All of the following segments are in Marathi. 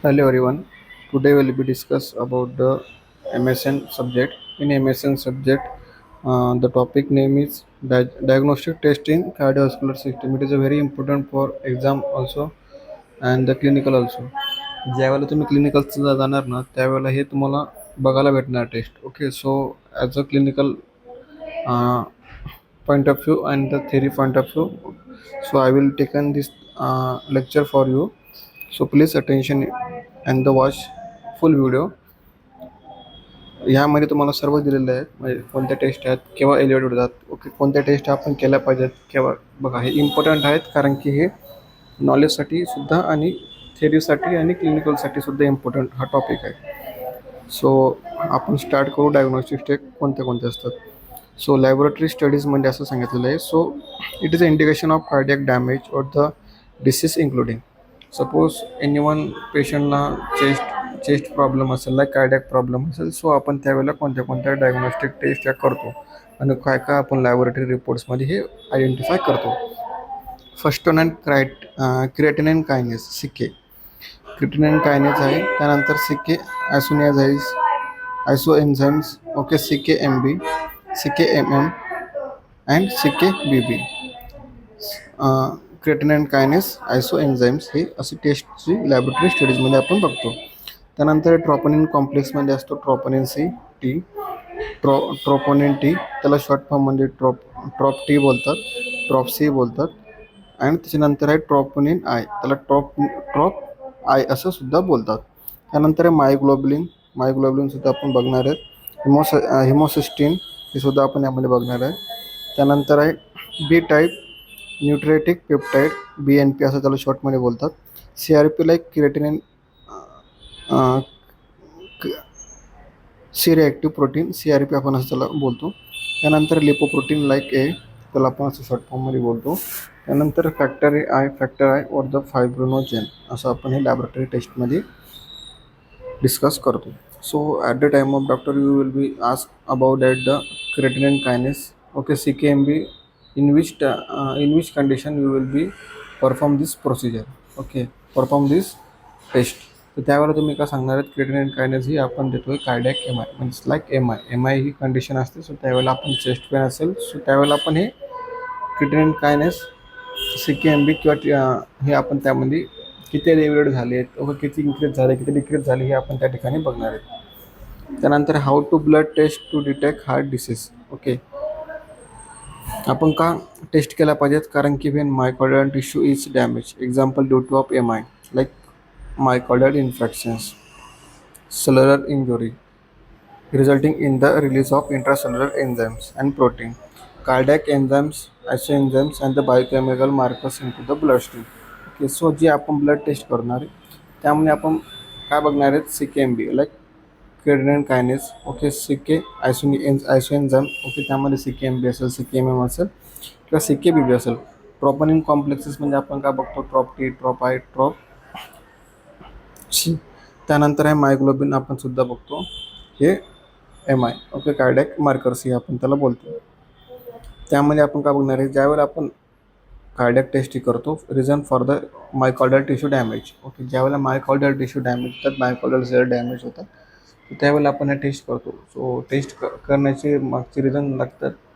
Hello everyone. Today we'll be discuss about the MSN subject. In MSN subject, the topic name is diagnostic test in cardiovascular system. It is a very important for exam also and the clinical also. ज्यावेळेला तुम्ही क्लिनिकलला जाणार ना त्यावेळेला हे तुम्हाला बघायला भेटणार test. Okay, so as a clinical point of view and the theory point of view, so I will take on this lecture for you. So please attention and the watch full video. यामध्ये तुम्हाला सर्व दिलेलं आहे, म्हणजे कोणत्या टेस्ट आहेत, केव्हा एलिव्हेट होतात, ओके, कोणत्या टेस्ट आपण केल्या पाहिजेत केव्हा. बघा, हे इम्पॉर्टंट आहेत कारण की हे नॉलेजसाठी सुद्धा आणि थेरीसाठी आणि क्लिनिकलसाठी सुद्धा इम्पॉर्टंट हा टॉपिक आहे. सो आपण स्टार्ट करू. डायग्नोस्टिक टेस्ट कोणत्या कोणत्या असतात. सो लॅबोरेटरी स्टडीजमध्ये असं सांगितलेलं आहे. So it is a indication of cardiac damage और the disease including. Suppose anyone पेशंटला चेस्ट प्रॉब्लेम असेल, लाईक कार्डियक प्रॉब्लेम असेल, सो आपण त्यावेळेला कोणत्या कोणत्या डायग्नोस्टिक टेस्ट या करतो आणि काय काय आपण लॅबोरेटरी रिपोर्ट्समध्ये हे आयडेंटिफाय करतो. फर्स्ट वन अँड क्रिएटिनिन कायनेस, सिके. क्रिएटिनिन कायनेस आहे. त्यानंतर सिके ॲसोनियाझाईज, आयसो एन्झाईम्स, ओके, सिके एम बी, सिके एम एम अँड सिके बी बी. क्रिएटिनिन कायनेस, आयसो एन्झाईम्स हे अशी टेस्टची लॅबोरेटरी स्टडीजमध्ये आपण बघतो. त्यानंतर ट्रोपोनिन कॉम्प्लेक्समध्ये असतो troponin C T, troponin T, त्याला शॉर्ट फॉर्ममध्ये ट्रॉप टी बोलतात, ट्रॉप सी बोलतात. आणि त्याच्यानंतर आहे ट्रोपोनिन आय, त्याला ट्रॉप आय असं सुद्धा बोलतात. त्यानंतर आहे मायोग्लोबिन सुद्धा आपण बघणार आहे. हिमोसिस्टीन हे सुद्धा आपण यामध्ये बघणार आहे. त्यानंतर आहे B type natriuretic peptide, B N P असं त्याला शॉर्टमध्ये बोलतात. C R P like creatinine C reactive protein, C R P आपण असं त्याला बोलतो. त्यानंतर लिपोप्रोटीन लाईक ए, त्याला आपण असं शॉर्ट फॉर्ममध्ये बोलतो. त्यानंतर फॅक्टर आय और द फायब्रोनोजेन असं आपण हे लॅबोरेटरी टेस्टमध्ये डिस्कस करतो. So at the time of doctor you will be ask about that the creatinine kinase, okay, C K M B, in which condition you will be perform this procedure, okay, perform this test. तर त्यावेळेला तुम्ही काय सांगणार आहेत, क्रिएटिनिन कायनेस ही आपण देतोय कार्डियक एम आय, म्हणजे लाईक एम आय ही कंडिशन असते. सो त्यावेळेला आपण चेस्ट पेन असेल, सो त्यावेळेला आपण हे creatinine kinase, C K M B किंवा हे आपण त्यामध्ये किती एलिव्हेट झाले आहेत, ओके, किती इन्क्रीज झाले, किती डिक्रीज झाले हे आपण त्या ठिकाणी बघणार आहेत. त्यानंतर how to blood test to detect heart disease, okay. आपण का टेस्ट केला पाहिजेत, कारण की when myocardial tissue is damage, example due to of M I like myocardial infections, cellular injury resulting in the release of intracellular enzymes and protein, cardiac enzymes, isoenzymes and the biochemical markers into the bloodstream. Okay, so जे आपण ब्लड टेस्ट करणार आहे त्यामुळे आपण काय बघणार आहेत, C K M B like creatinine kinase, okay, C K isoenzyme, okay, त्यामध्ये सी के एम बी असेल, सी के एम एम असेल किंवा सी के बी बी असेल. ट्रोपोनिन कॉम्प्लेक्सेस म्हणजे आपण काय बघतो, trop T, trop I, trop C. त्यानंतर आहे मायोग्लोबिन आपण सुद्धा बघतो, हे M I, okay, cardiac markers हे आपण त्याला बोलतो. त्यामध्ये आपण काय बघणार आहे, ज्यावेळेला आपण कार्डियक टेस्ट करतो, reason for the myocardial tissue damage, okay, ज्यावेळेला मायकॉर्डियल टिश्यू डॅमेज होतात, मायकॉर्डियल सेल डॅमेज होतात, त्यावेळेला आपण हे टेस्ट करतो. सो टेस्ट करण्याचे मागचे रिझन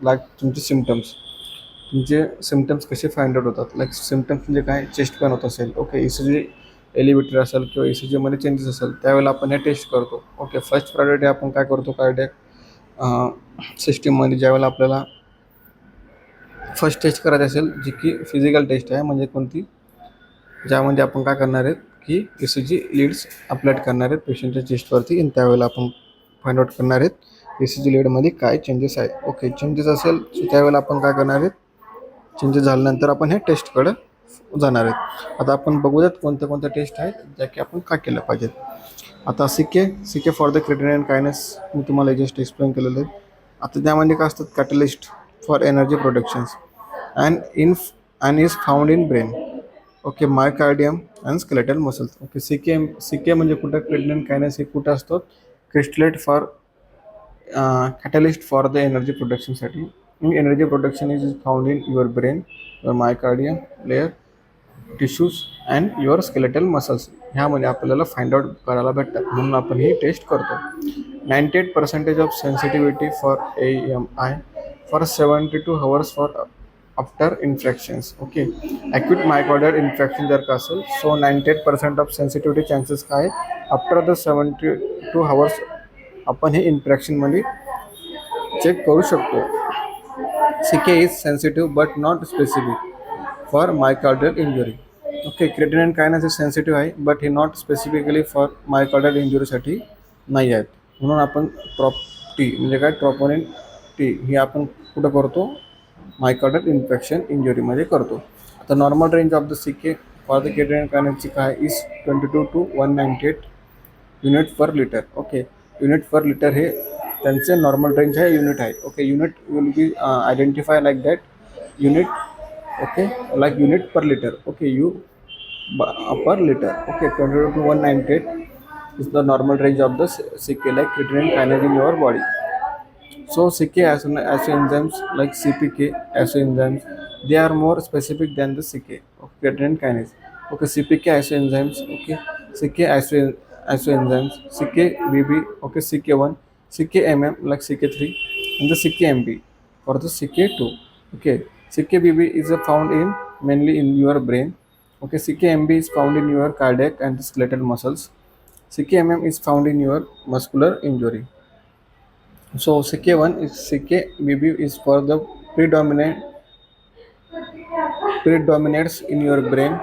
लाईक तुमचे सिम्टम्स कसे फाइंड आउट होतात, लाईक सिम्टम्स म्हणजे काय, चेस्ट पेन होत असेल, ओके, ई सी जी एलिव्हेटर असेल किंवा ई सी जीमध्ये चेंजेस असेल, त्यावेळेला आपण हे टेस्ट करतो. ओके, फर्स्ट प्रायोरिटी आपण काय करतो, कार्डियक सिस्टीममध्ये ज्यावेळेला आपल्याला फर्स्ट टेस्ट करायची असेल, जी की फिजिकल टेस्ट आहे, म्हणजे कोणती, ज्यामध्ये आपण काय करणार आहेत की ई सी जी लीड्स अप्लाइड करणार आहेत पेशंटच्या चेस्टवरती, आणि त्यावेळेला आपण फाइंड आउट करणार आहेत ई सी जी लीडमध्ये काय चेंजेस आहे. ओके, चेंजेस असेल त्यावेळेला आपण काय करणार आहेत, चेंजेस झाल्यानंतर आपण हे टेस्टकडे जाणार आहेत. आता आपण बघूयात कोणत्या कोणत्या टेस्ट आहेत ज्या की आपण काय केल्या पाहिजेत. आता C K for the creatinine kinase मी तुम्हाला जस्ट एक्सप्लेन केलेलं आहे. आता त्यामध्ये काय असतात, catalyst for energy productions and is found in brain, okay, myocardium and skeletal muscles. Okay, C K म्हणजे कुठं, क्रिएटिनिन कायनेस हे कुठं असतो, catalyst for catalyst for the energy प्रोडक्शनसाठी. Energy production is found in your brain, your myocardium layer tissues and your skeletal muscles. ह्यामध्ये आपल्याला फाइंड आउट करायला भेटतात, म्हणून आपण ही टेस्ट करतो. 98% of sensitivity for AMI for 72 hours for after infections. Okay, acute myocardial infection जर का असेल, सो 98% ऑफ सेन्सिटिव्हिटी चान्सेस काय आफ्टर द 72 hours आपण हे इन्फेक्शनमध्ये चेक करू शकतो. CK is sensitive but not specific for myocardial injury. Okay, creatinine kinase हे सेन्सिटिव्ह आहे बट हे नॉट स्पेसिफिकली फॉर मायकॉर्डियल इंजुरीसाठी नाही आहेत, म्हणून आपण TROP म्हणजे काय ट्रोपोनिन टी ही आपण कुठं करतो, मायकॉर्डियल इन्फेक्शन इंजुरीमध्ये करतो. आता normal range of the CK for the creatinine कायनेसची काय is 22 to 198 unit per litre. Okay, unit per litre हे त्यांचे नॉर्मल रेंज आहे, युनिट आहे. Okay, unit will be identify like that unit. Okay, like unit per litre. Okay, U per liter. Okay, 22 to 198 is the normal range of the CK like creatinine kinase in your body. So CK ASO enzymes like CPK ASO enzymes, they are more specific than the CK of creatinine kinase. Okay, CPK ASO enzymes. Okay, CK ASO enzymes, CKBB. Okay, CK1, CKMM like CK3, and the CKMB for the CK2. Okay, CKBB is found in mainly in your brain. Okay, CKMB is found in your cardiac and skeletal muscles. CKMM is found in your muscular injury. So CK1 is CKBB is for the predominates in your brain.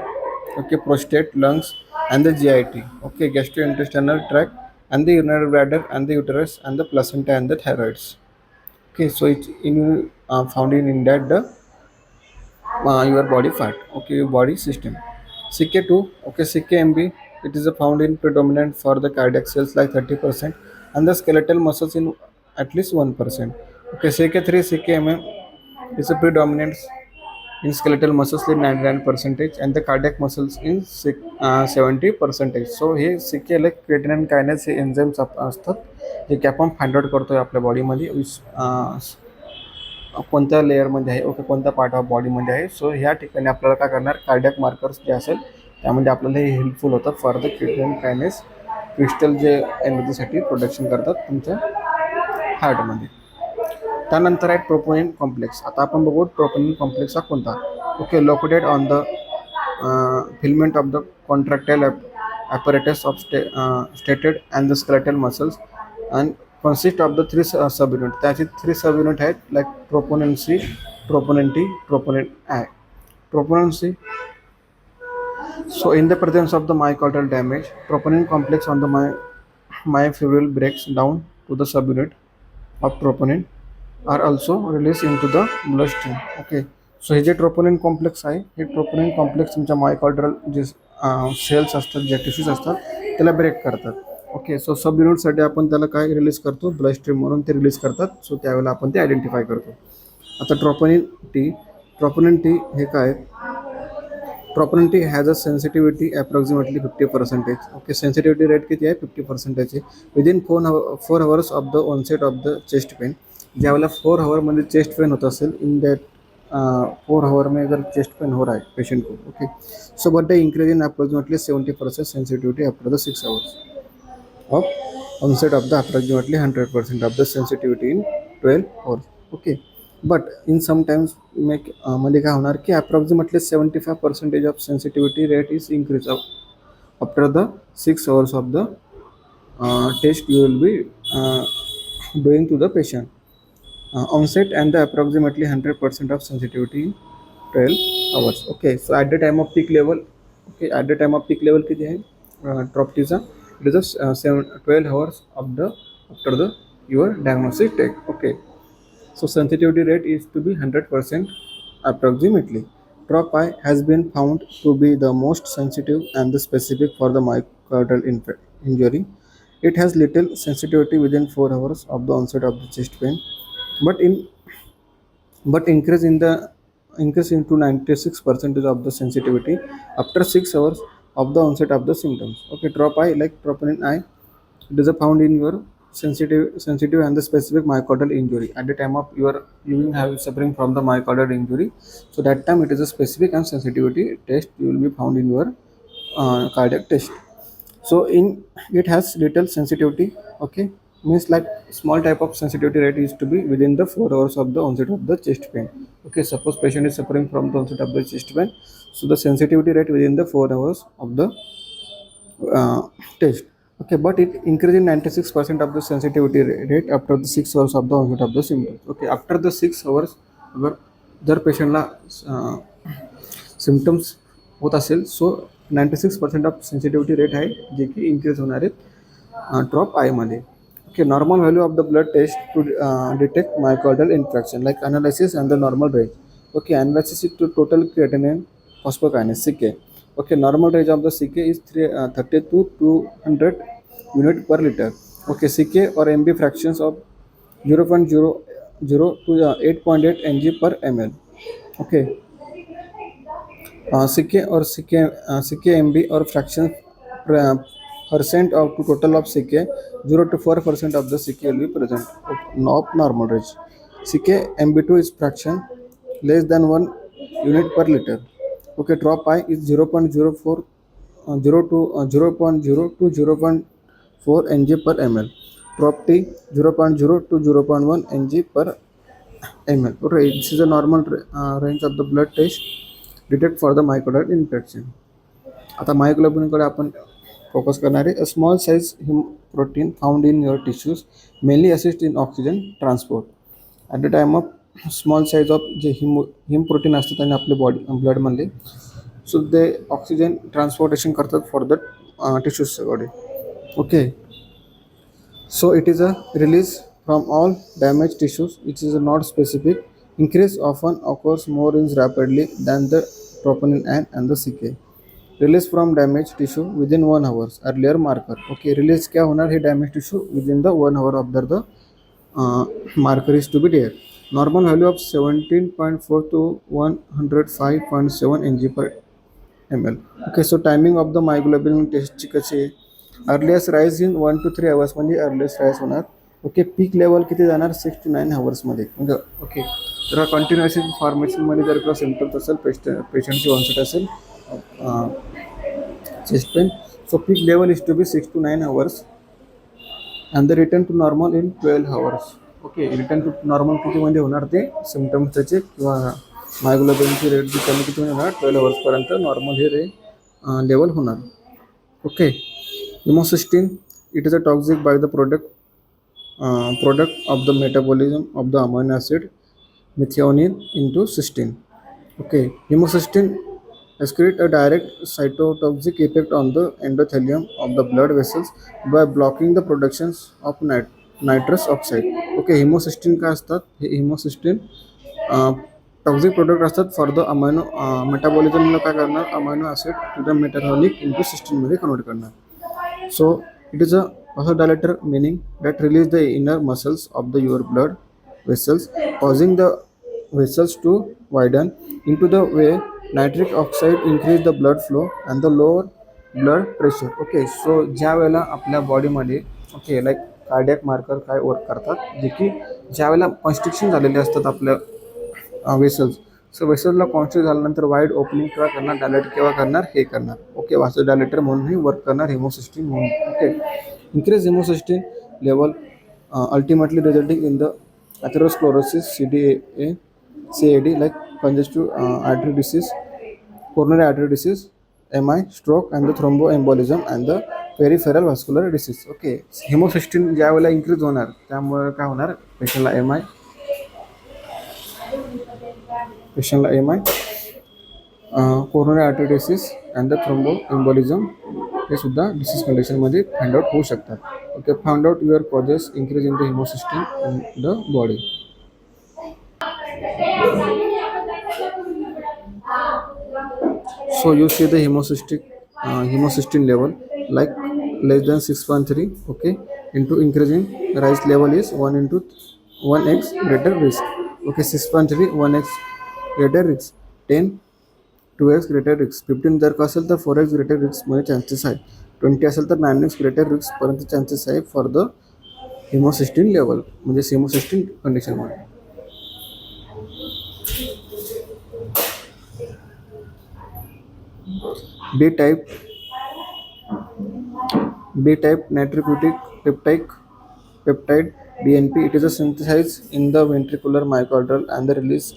Okay, prostate, lungs, and the GIT. Okay, gastrointestinal tract, and the urinary bladder, and the uterus, and the placenta, and the thyroids. Okay, so it's in found in that the your body fat. Okay, your body system. CK2. Okay, CKMB. It is found in predominant for the cardiac cells like 30%, and the skeletal muscles in at least 1%. Okay, CK3, CKMM is a predominant in skeletal muscles in 99%, and the cardiac muscles in 70%. So हे CK like creatinine kinase हे एन्झाईम्स असतात जे की आपण फाइंड आउट करतोय आपल्या बॉडीमध्ये कोणत्या लेअरमध्ये आहे. ओके, कोणत्या पार्ट ऑफ बॉडीमध्ये आहे. सो ह्या ठिकाणी आपल्याला काय करणार, कार्डियक मार्कर्स जे असेल त्यामध्ये आपल्याला हे हेल्पफुल होतं फॉर द क्रिएटिनिन कायनेस क्रिस्टल जे एनर्जीसाठी प्रोडक्शन करतात तुमच्या हार्टमध्ये. त्यानंतर आहे ट्रोपोनिन कॉम्प्लेक्स. आता आपण बघू ट्रोपोनिन कॉम्प्लेक्स हा कोणता. Okay, located on the filament of the contractile apparatus of stated and the skeletal muscles and consist of the three subunit. त्याची 3 subunit आहेत like troponin C, troponin T, troponin I. Troponin C. So in the presence of the myocardial damage, troponin complex on the myofibril breaks down to the subunit of troponin are also released into the bloodstream. Okay, so हे जे ट्रोपोनिन कॉम्प्लेक्स आहे हे ट्रोपोनिन कॉम्प्लेक्स तुमच्या मायकॉर्डियल जे सेल्स असतात, जे टिश्यूज असतात त्याला ब्रेक करतात. ओके, सो सब युनिटसाठी आपण त्याला काय रिलीज करतो, ब्लड स्ट्रीम म्हणून ते रिलीज करतात. सो त्यावेळेला आपण ते आयडेंटिफाय करतो. आता ट्रोपोनिन टी हे काय, troponin T has a sensitivity approximately 50%. Okay, sensitivity rate किती आहे, 50% within 4 hours of the onset of the chest pain. ज्यावेळेला 4 hourमध्ये चेस्ट पेन होत असेल, इन दॅट 4 hour में अगर चेस्ट पेन हो रहा है पेशेंट को. Okay, so but the increase in approximately 70% sensitivity after the 6 hours of onset of the approximately 100% of the sensitivity in 12 hours. Okay, but in sometimes मध्ये काय होणार की approximately 75% of sensitivity rate is increase after the 6 hours of the test you will be doing to the patient. Onset and the approximately 100% of sensitivity in 12 hours. Okay, so at the time of peak level, okay, at the time of peak level किती आहे ट्रॉपटीचा, it is 12 hours of the after the your diagnostic take. Okay, so sensitivity rate is to be 100% approximately. TROP-I has been found to be the most sensitive and the specific for the myocardial injury. It has little sensitivity within 4 hours of the onset of the chest pain, but increase into 96% of the sensitivity after 6 hours of the onset of the symptoms. Okay, TROP-I like troponin I, it is found in your sensitive and the specific myocardial injury at the time of you have suffering from the myocardial injury. So that time it is a specific and sensitivity test you will be found in your cardiac test. So in it has little sensitivity. Okay, means like small type of sensitivity rate is to be within the 4 hours of the onset of the chest pain. Okay, suppose patient is suffering from the onset of the chest pain, so the sensitivity rate within the 4 hours of the uh, test. Okay, but it increases 96% of the sensitivity rate after the 6 hours of the onset of the symptoms. Okay, after the 6 hours अगर जर पेशंटला सिम्टम्स होत असेल सो 96% ऑफ सेन्सिटिव्हिटी रेट आहे जे की इन्क्रीज होणार आहेत ड्रॉप आयमध्ये. Okay, normal value of the blood test to detect myocardial infarction, like analysis and the normal range. Okay, analysis is to total creatinine phosphokinase CK. Okay, normal range of the CK is 30 to 200 unit per liter. Okay, CK or MB fractions of 0.00 to 8.8 mg per ml. Okay, CK or CKMB or fraction percent of to total of CK, 0 to 4% of the CK will be present of normal range. CKMB2 is fraction less than 1 unit per liter. Okay, drop I is 0.04 0 to 0.4 ng per ml. Drop T 0.0 to 0.1 ng per ml. Okay, this is a normal range of the blood test detect for the myocardial infection. आता मायोग्लोबिनकडे आपण फोकस करणार आहे. A small size heme protein found in your tissues mainly assist in oxygen transport. At the time of small size of जे हिम प्रोटीन असतात आणि आपल्या ब्लडमधले सो ते ऑक्सिजन ट्रान्सपोर्टेशन करतात फॉर द टिश्यूजकडे. Okay, so it is a release from all damaged tissues which is not specific. Increase often occurs more in rapidly than the troponin and the CK. Release from damaged tissue within 1 hour. Earlier marker. Okay, release क्या होणार हे damaged tissue within the 1 hour after the marker is to be there. Normal value of 17.4 to 105.7 ng per ml. Okay, so timing of the myoglobin test कशी आहे. अर्लिएस्ट राईज इन 1 to 3 आवर्समध्ये अर्लिएस्ट राईज होणार. ओके, पीक लेवल किती जाणार 6 to 9 आवर्समध्ये. म्हणजे ओके, तर कंटिन्युअस फॉर्मेशनमध्ये जर का सिम्पटम्स असेल पेशंटची ऑनसेट असेल chest pain so peak level is to be 6 to 9 hours and the return to normal in 12 hours. Okay, return to normal कितीमध्ये होणार ते सिम्पटम्स त्याचे किंवा मायग्लोबिनची रेट जी कमी किती होणार 12 आवर्सपर्यंत नॉर्मल हे लेवल होणार. Okay, Homocysteine, it is a toxic by the product of the metabolism of the amino acid methionine into cysteine. Okay, homocysteine excrete a direct cytotoxic effect on the endothelium of the blood vessels by blocking the productions of nitrous oxide. Okay, homocysteine काय असतात हे homocysteine टॉक्सिक प्रोडक्ट असतात फॉर द अमायनो मेटाबॉलिझमला काय करणार amino acid to the methionine into सिस्टीनमध्ये कन्वर्ट करणार. So it is a vasodilator, meaning that release the inner muscles of the your blood vessels, causing the vessels to widen into the way nitric oxide increase the blood flow and the lower blood pressure. Okay, so ज्या वेळेला आपल्या बॉडीमध्ये ओके लाईक कार्डियक मार्कर काय वर्क करतात जे की ज्या वेळेला कॉन्स्ट्रिक्शन झालेले असतात आपल्या वेसल्स. सो वेसलला कॉन्स्ट्रिक्ट झाल्यानंतर वाईड ओपनिंग केव्हा करणार डायलेट केव्हा करणार हे करणार. ओके, वासोडायलेटर म्हणूनही वर्क करणार हेमोसिस्टीन म्हणून. Okay, increase homocysteine level ultimately resulting in the atherosclerosis CAD like congestive artery disease, coronary artery disease, MI, stroke and the thromboembolism and the peripheral vascular disease. Okay, homocysteine ज्या वेळेला इन्क्रीज होणार त्यामुळे काय होणार पेशंटला MI, coronary artery disease and the thromboembolism हे सुद्धा डिसीज कंडिशनमध्ये फाइंड आउट होऊ शकतात. Okay, find out your causes increase in the homocysteine in the body. So you see the hemocysteine level like less than 6.3. Okay, into increasing rise level is 1x greater risk. Okay, 6.3 1x greater risk, 10 2x greater risk, 15 जर का असेल तर 4x greater risk मध्ये चान्सेस आहे, 20 असेल तर 9x greater risk पर्यंत चान्सेस आहे फॉर द हेमोसिस्टीन लेवल म्हणजे हेमोसिस्टीन कंडिशनमध्ये. B type B type natriuretic peptide BNP. It is a synthesized in the ventricular myocardial and the release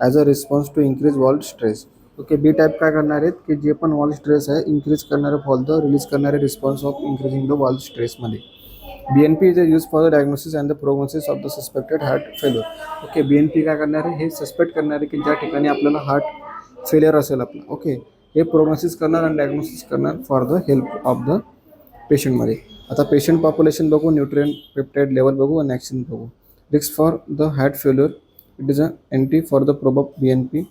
as a response to increased wall stress. Okay B type काय करणार आहेत की जे पण वॉल स्ट्रेस आहे इंक्रीज करणारे फॉल द रिलीज करणारे response of increasing the wall स्ट्रेसमध्ये. BNP is use for the diagnosis and the prognosis of the suspected heart failure. Okay BNP काय करणार आहे हे सस्पेक्ट करणार आहे की ज्या ठिकाणी आपल्याला हार्ट फेलियर असेल आपलं ओके हे प्रोग्नोसिस करणार आणि डायग्नोसिस करणार for the help of the पेशंटमध्ये. आता पेशंट पॉप्युलेशन बघू न्यूट्रिएंट पेप्टाइड लेवल बघू आणि ॲक्शन बघू. Risk for the heart failure it is a NT for the probe of BNP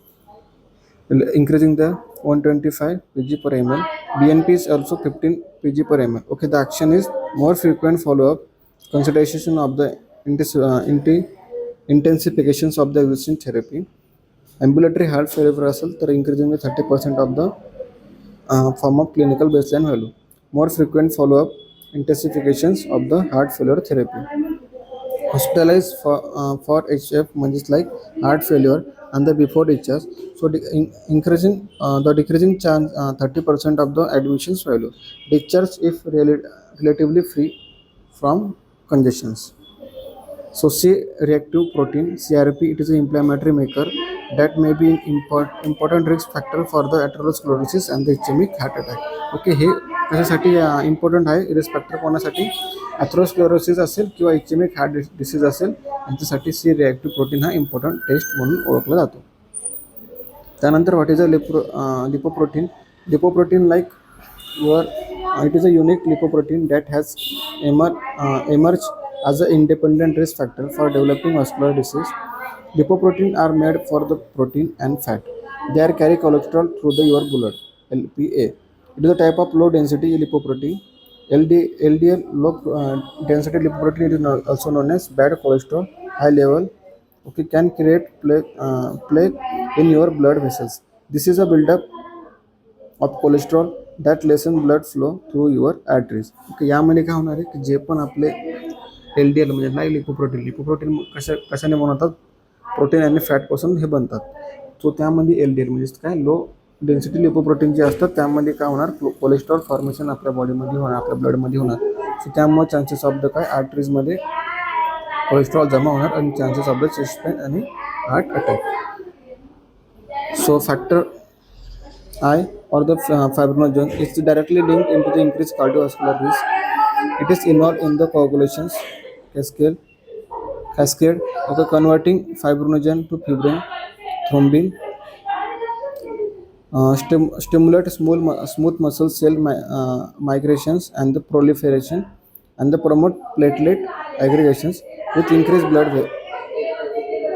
increasing the 125 pg per ml. BNP is also 15 pg per ml. Okay, the action is more frequent follow-up consideration of the intensifications of the existing therapy. Ambulatory heart failure असेल तर increasing the 30% of the form of clinical baseline value. More frequent follow-up intensifications of the heart failure therapy. Hospitalized for HF म्हणजेच like heart failure and the before discharge. So increasing the decreasing chance 30% of the admissions value. Discharge if relatively free from congestions. So C-reactive protein CRP it is an inflammatory marker that may be an important risk factor for the atherosclerosis and the ischemic heart attack. Okay हे कशासाठी इम्पॉर्टंट आहे रिस्क फॅक्टर कोणासाठी ॲथरोस्क्लेरोसिस असेल किंवा इचेमिक हार्ट डिसीज असेल यांच्यासाठी C रिॲक्टिव्ह प्रोटीन हा इम्पॉर्टंट टेस्ट म्हणून ओळखला जातो. त्यानंतर what is a lipoprotein. Lipoprotein like it is a unique lipoprotein that has emerged as an independent risk factor for developing vascular disease. Lipoprotein are made for the protein and fat. They are carry cholesterol through your blood. LPA. It is a type of low density lipoprotein. LDL low density lipoprotein it is also known as bad cholesterol high level. Okay, can create plaque in your blood vessels. This is a buildup of cholesterol that lessen blood flow through your arteries. Okay यामध्ये काय होणार आहे की जे पण आपले LDL म्हणजे नाही लिपोप्रोटीन कशाने बनवतात प्रोटीन आणि फॅटपासून हे बनतात. सो त्यामध्ये LDL म्हणजे काय लो डेन्सिटी लिपोप्रोटीन जे असतात त्यामध्ये काय होणार कोलेस्ट्रॉल फॉर्मेशन आपल्या बॉडीमध्ये होणार आपल्या ब्लडमध्ये होणार. सो त्यामुळे चान्सेस ऑफ द काय आर्टरीजमध्ये कोलेस्ट्रॉल जमा होणार आणि chances of the chest pain आणि heart attack. So factor I or the fibrinogen is directly linked into the increased cardiovascular risk. It is involved in the coagulations cascade of converting fibrinogen to fibrin, thrombin, stimulate smooth muscle cell migrations and the proliferation and the promote platelet aggregations with increased blood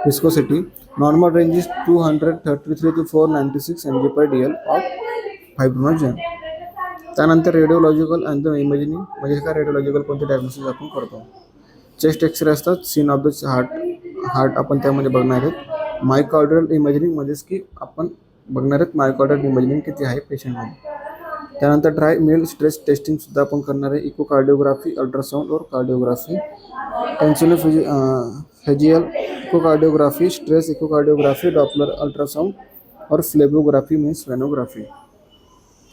viscosity. Normal range is 233 to 496 mg per dl of fibrinogen. त्यानंतर रेडिओलॉजिकल अँड द इमेजिंग म्हणजे काय रेडिओलॉजिकल कोणते डायग्नोसिस आपण करतो. चेस्ट एक्सरे असतात सीन ऑफ द हार्ट आपण त्यामध्ये बघणार आहेत. मायकॉर्डियल इमेजिंग म्हणजेच की आपण बघणार आहेत मायकॉर्डियल इमेजिंग किती आहे पेशंटमध्ये. त्यानंतर ट्राय मेल स्ट्रेस टेस्टिंग सुद्धा आपण करणार आहे. इकोकार्डिओग्राफी अल्ट्रासाउंड और कार्डिओग्राफी टेन्सिलोफेजियल इकोकार्डिओग्राफी स्ट्रेस इकोकार्डिओग्राफी डॉपलर अल्ट्रासाउंड और फ्लेबोग्राफी मीन्स वेनोग्राफी.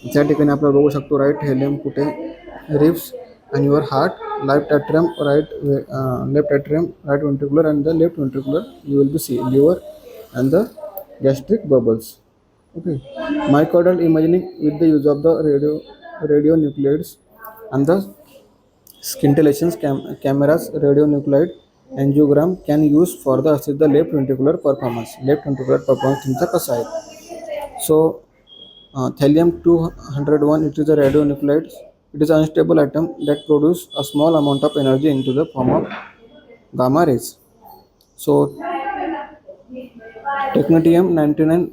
त्या ठिकाणी आपल्याला बघू शकतो राईट हेलियम कुठे ribs and your heart left atrium right ventricular and the left ventricular you will be see liver and the gastric bubbles. Okay, myocardial imaging with the use of the radionuclides and the scintillations cameras radionuclide angiogram can use for the assess the left ventricular performance तुमचा कसा आहे. So thallium 201 it is a radionuclide. It is an unstable atom that produces a small amount of energy into the form of gamma rays. So technetium 99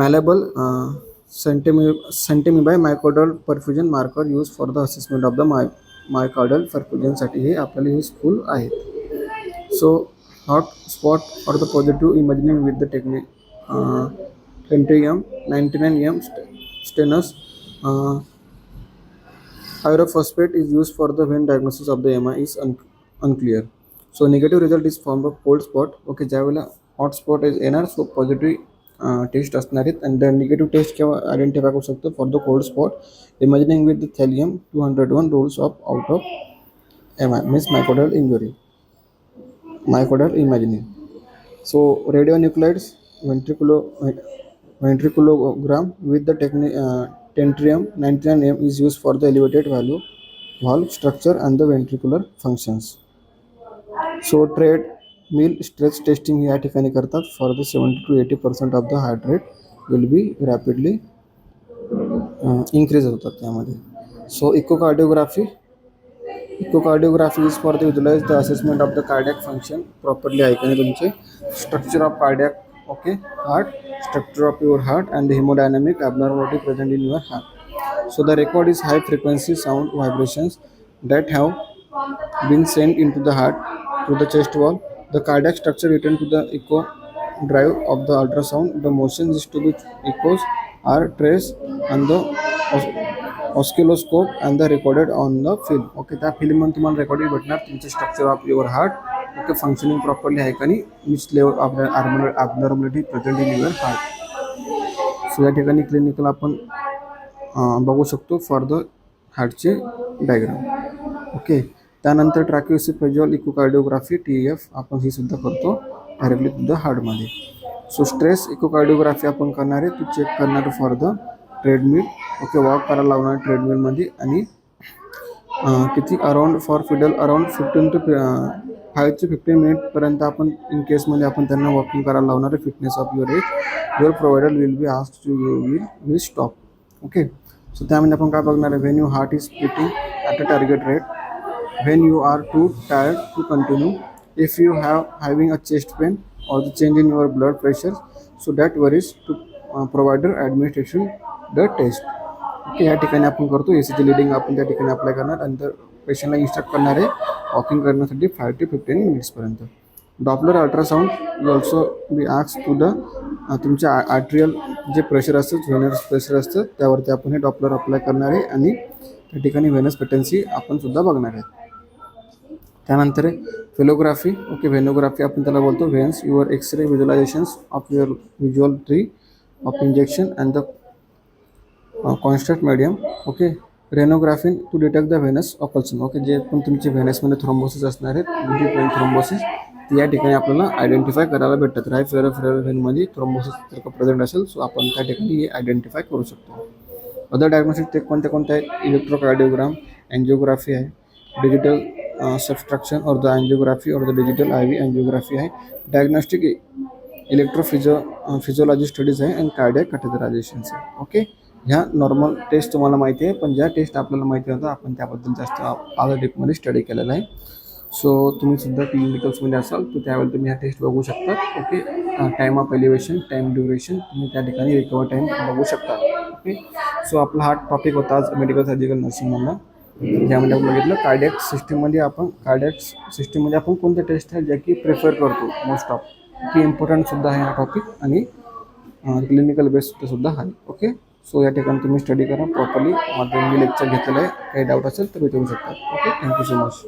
malleable centimeter myocardial perfusion marker used for the assessment of the myocardial perfusion साठी हे आपल्याला useful आहेत. So hot spot or the positive imaging with the technique Technetium 99M stenosis pyrophosphate is used for the when diagnosis of the MI is unclear. So negative result is form of cold spot. Okay, ज्यावेळेला hot spot is येणार. So positive टेस्ट असणार आहेत. आणि द निगेटिव्ह टेस्ट केव्हा आयडेंटिफाय करू शकतो for the cold spot imagining with the thallium 201 rules of out of M I means myocardial imagining. So radionuclides ventriculogram with the tentrium 99M is used for the elevated valve structure and the ventricular functions. So treadmill stretch testing या ठिकाणी करतात for the 70 to 80% of the heart rate will be rapidly increase होतात त्यामध्ये. So echocardiography is for the visualize the assessment of the cardiac function properly ऐकणे तुमचे structure of cardiac heart, structure of your heart and the hemodynamic abnormality present in your heart. So the record is high frequency sound vibrations that have been sent into the heart through the chest wall. The cardiac structure returned to the echo drive of the ultrasound. The motions to the echoes are traced on the oscilloscope and the recorded on the film. Okay, त्या फिल्ममध्ये तुम्हाला रेकॉर्डिंग भेटणार तुमचे structure of your heart okay functioning properly आहे का नाही, which level of abnormality present in your heart. So या ठिकाणी क्लिनिकल आपण बघू शकतो फॉर द हार्टचे डायग्राम. ओके, त्यानंतर ट्रॅकिओसिफेजियल इकोकार्डिओग्राफी TEF आपण ही सुद्धा करतो डायरेक्टली टू द हार्टमध्ये. सो स्ट्रेस इकोकार्डिओग्राफी आपण करणार आहे, तू चेक करणार for the treadmill. Okay, walk करायला लावणार ट्रेडमिलमध्ये आणि किती around for fiddle around 15 to 5 to 15 मिनिटपर्यंत आपण इन केसमध्ये आपण त्यांना वॉकिंग करायला लावणार आहे. Fitness of your age your provider will be asked to will stop. Okay, so त्यामध्ये आपण काय बघणार आहे, when you heart is beating at a target rate, when you are too tired to continue, if you having a chest pain or the change in your blood pressure, so that varies to provider administration the test. Okay, या ठिकाणी आपण करतो ECG लिडिंग आपण त्या ठिकाणी अप्लाय करणार आणि तर पेशंटला इन्स्ट्रक्ट करणार आहे वॉकिंग करण्यासाठी 5 to 15 मिनिट्सपर्यंत. Doppler ultrasound you also be ask to the तुमच्या आर्ट्रियल जे प्रेशर असतं व्हेनस प्रेशर असतं त्यावरती आपण हे डॉपलर अप्लाय करणार आहे आणि त्या ठिकाणी व्हेनस पेटन्सी आपण सुद्धा बघणार आहे. त्यानंतर फेलोग्राफी. ओके, व्हेनोग्राफी आपण त्याला बोलतो. Veins your X ray visualizations of your visual tree of injection and the constant medium. Okay, renography to detect the venous ऑपल्सन. ओके, जे पण तुमचे व्हेनसमध्ये थ्रोम्बोसिस असणार आहेत डीप वेन थ्रोम्बोसिस ती या ठिकाणी आपल्याला आयडेंटिफाय करायला भेटतात. राईट फेरोफेरल व्हेनमध्ये थ्रोम्बोसिस जर का प्रेझेंट असेल सो आपण त्या ठिकाणी हे आयडेंटिफाय करू शकतो. अदर डायग्नोस्टिक ते कोणत्या आहेत, इलेक्ट्रोकार्डिओग्राम, एन्जिओग्राफी आहे, डिजिटल सबस्ट्रक्शन और द एंजियोग्राफी और द डिजिटल IV एंजियोग्राफी आहे, डायग्नोस्टिक फिजियोलॉजी स्टडीज आहे अँड कार्डियक कॅथेटरायझेशन्स आहे. ओके, ह्या नॉर्मल टेस्ट तुम्हाला माहिती आहे, पण ज्या टेस्ट आपल्याला माहिती होतं आपण त्याबद्दल जास्त आलं डीपमध्ये स्टडी केलेला आहे. सो तुम्ही सुद्धा क्लिनिकल्समध्ये असाल तर त्यावेळी तुम्ही ह्या टेस्ट बघू शकता. Okay, time of elevation, time duration तुम्ही त्या ठिकाणी रिकवर टाईम बघू शकता. ओके, सो आपला हा टॉपिक होता आज मेडिकल सर्जिकल नर्सिंगमधला, ज्यामध्ये आपण बघितलं कार्डियक सिस्टीममध्ये आपण कोणते टेस्ट आहे ज्या की प्रिफर करतो मोस्ट ऑफ, की इम्पॉर्टंट सुद्धा आहे हा टॉपिक आणि क्लिनिकल बेस्ड सुद्धा आहे. ओके, सो या ठिकाणी तुम्ही स्टडी करा प्रॉपरली. माझं मी लेक्चर घेतलेलं आहे, काही डाऊट असेल तर विचारू शकता. Okay, thank you so much.